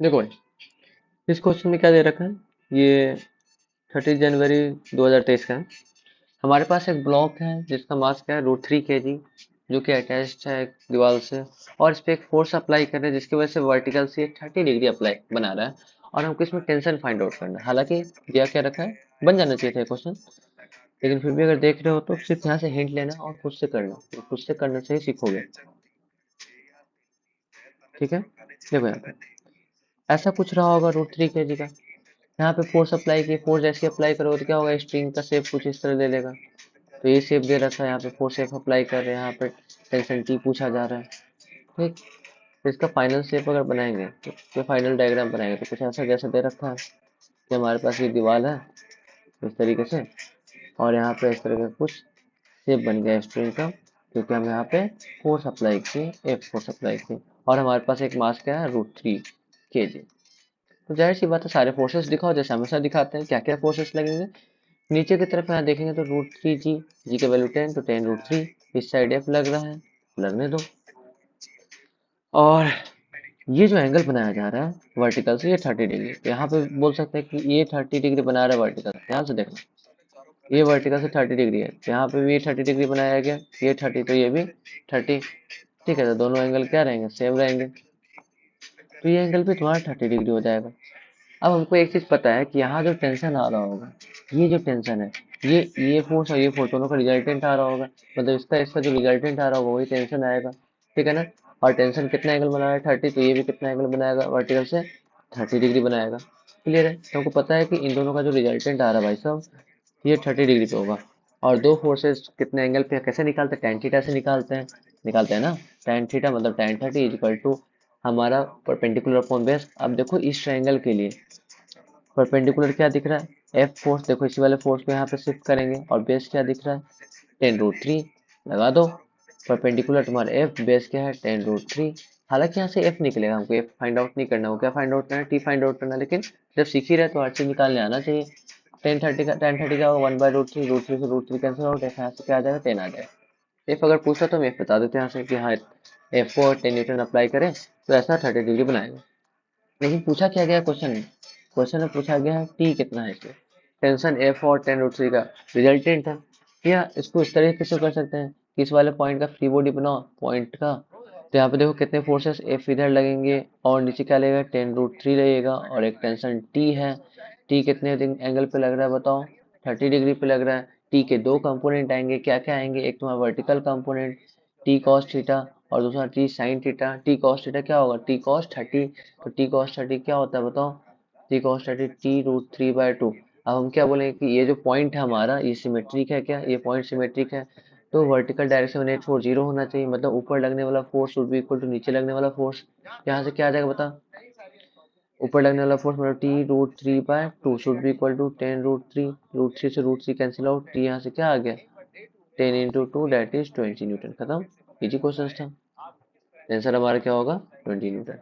देखो भाई, इस क्वेश्चन में क्या दे रखा है। ये 30 जनवरी 2023 का है। हमारे पास एक ब्लॉक है जिसका मास क्या है √3 kg, जो कि अटैच्ड है एक दीवार से, और इस पे एक फोर्स अप्लाई कर रहे हैं जिसकी वजह से वर्टिकल से 30 डिग्री अप्लाई बना रहा है। और हमको इसमें टेंशन फाइंड आउट करना है। हालांकि दिया क्या रखा है, बन जाना चाहिए था क्वेश्चन, लेकिन फिर भी अगर देख रहे हो तो सिर्फ यहाँ से हिंट लेना और खुद से करना, तो खुद से करने से ही सीखोगे। ठीक है, देखो यहाँ पे ऐसा कुछ रहा होगा √3 kg का। यहाँ पे फोर्स अप्लाई की, फोर्स जैसे अप्लाई करोगे तो क्या होगा, स्ट्रिंग का शेप कुछ इस तरह ले लेगा। तो ये शेप दे रखा है, यहाँ पे फोर्स शेप अप्लाई कर रहे हैं, यहाँ पे टेंशन टी पूछा जा रहा है। ठीक, तो इसका फाइनल शेप अगर बनाएंगे तो ये फाइनल डायग्राम बनाएंगे तो कुछ ऐसा जैसा दे रखा है कि हमारे पास ये दीवार है इस तरीके से, और यहाँ पे इस तरह का कुछ शेप बन गया स्ट्रिंग का, क्योंकि हम यहाँ पे फोर्स अप्लाई किए, एफ फोर्स अप्लाई किए, और हमारे पास एक मास क्या है √3 kg। तो जाहिर सी बात है सारे फोर्सेस दिखाओ जैसे हमेशा दिखाते हैं, क्या क्या फोर्सेस लगेंगे। नीचे की तरफ यहाँ देखेंगे तो √3 g, जी की वैल्यू 10, तो 10√3। इस साइड एफ लग रहा है, लगने दो। और ये जो एंगल बनाया जा रहा है वर्टिकल से, ये 30 डिग्री, तो यहाँ पे बोल सकते हैं कि ये 30 डिग्री बना रहा है वर्टिकल। ध्यान से देखना, ये वर्टिकल से 30 डिग्री है, तो यहाँ पे भी ये 30 डिग्री बनाया गया, ये 30 तो ये भी 30। ठीक है, तो दोनों एंगल क्या रहेंगे, सेम रहेंगे, तो ये एंगल भी तुम्हारा 30 डिग्री हो जाएगा। अब हमको एक चीज पता है कि यहाँ जो टेंशन आ रहा होगा, ये जो टेंशन है, ये फोर्स और ये फोर्स दोनों का रिजल्टेंट आ रहा होगा, मतलब इसका इसका जो रिजल्टेंट आ रहा होगा वही टेंशन आएगा। ठीक है ना। और टेंशन कितना एंगल बना रहा है, 30, तो ये भी कितना एंगल बनाएगा वर्टिकल से, 30 डिग्री बनाएगा। क्लियर है, तो हमको पता है कि इन दोनों का जो रिजल्टेंट आ रहा है भाई साहब, ये 30 डिग्री पे होगा। और दो फोर्सेस कितने एंगल पे कैसे निकालते हैं, टेन थीटा से निकालते हैं ना। टेन थीटा मतलब tan 30 इज इक्वल टू हमारा परपेंडिकुलर अपॉन बेस। अब देखो इस ट्रायंगल के लिए परपेंडिकुलर क्या दिख रहा है, एफ फोर्स, देखो इसी वाले फोर्स को यहाँ पे शिफ्ट करेंगे, और बेस क्या दिख रहा है, 10√3। लगा दो, परपेंडिकुलर तुम्हारा एफ, बेस क्या है 10√3। हालांकि यहाँ से एफ निकलेगा, हमको एफ फाइंड आउट नहीं करना, वो क्या फाइंड आउट करना है, टी फाइंड आउट करना है, लेकिन जब सीख ही रहे तो हर चीज निकालने आना चाहिए। टेन थर्टी का 1/√3, √3 से √3 कैंसिल आउट, यहाँ से क्या आ जाएगा, 10 आ जाएगा। एफ अगर पूछा तो हम एफ बता देते हैं यहाँ से कि हाँ एफ को 10 न्यूटन अप्लाई करें तो ऐसा 30 डिग्री बनाएगा। लेकिन पूछा क्या गया क्वेश्चन में, क्वेश्चन में पूछा गया है टी कितना है इसमें, टेंशन एफ और 10√3 का रिजल्टेंट है। या इसको इस तरीके से कर सकते हैं कि इस वाले पॉइंट का फ्री बॉडी बनाओ पॉइंट का, तो यहाँ पे देखो कितने फोर्सेस एफ इधर लगेंगे और नीचे क्या लगेगा 10√3 लगेगा, और एक टेंशन टी है। टी कितने एंगल पे लग रहा है बताओ, 30 डिग्री पे लग रहा है। टी के दो कंपोनेंट आएंगे, क्या क्या आएंगे, एक तुम्हारा vertical component T cos theta, और दूसरा T sine theta. T cos theta क्या होगा, टी कॉस 30, तो टी कॉस 30 क्या होता है बताओ, टी कॉस 30 T√3/2। अब हम क्या बोलेंगे कि ये जो पॉइंट है हमारा ये सिमेट्रिक है, क्या ये पॉइंट सिमेट्रिक है, तो वर्टिकल डायरेक्शन में नेट फोर्स 0 होना चाहिए, मतलब ऊपर लगने वाला force would be equal to नीचे लगने वाला फोर्स। यहाँ से क्या आ जाएगा बता, ऊपर लगने वाला फोर्स मतलब T√3/2 should be equal to 10√3, √3 से √3 कैंसिल आउट, टी यहाँ से क्या आ गया 10 × 2 दैट इज 20 न्यूटन। खत्म, इजी क्वेश्चन था। आंसर हमारा क्या होगा 20 न्यूटन।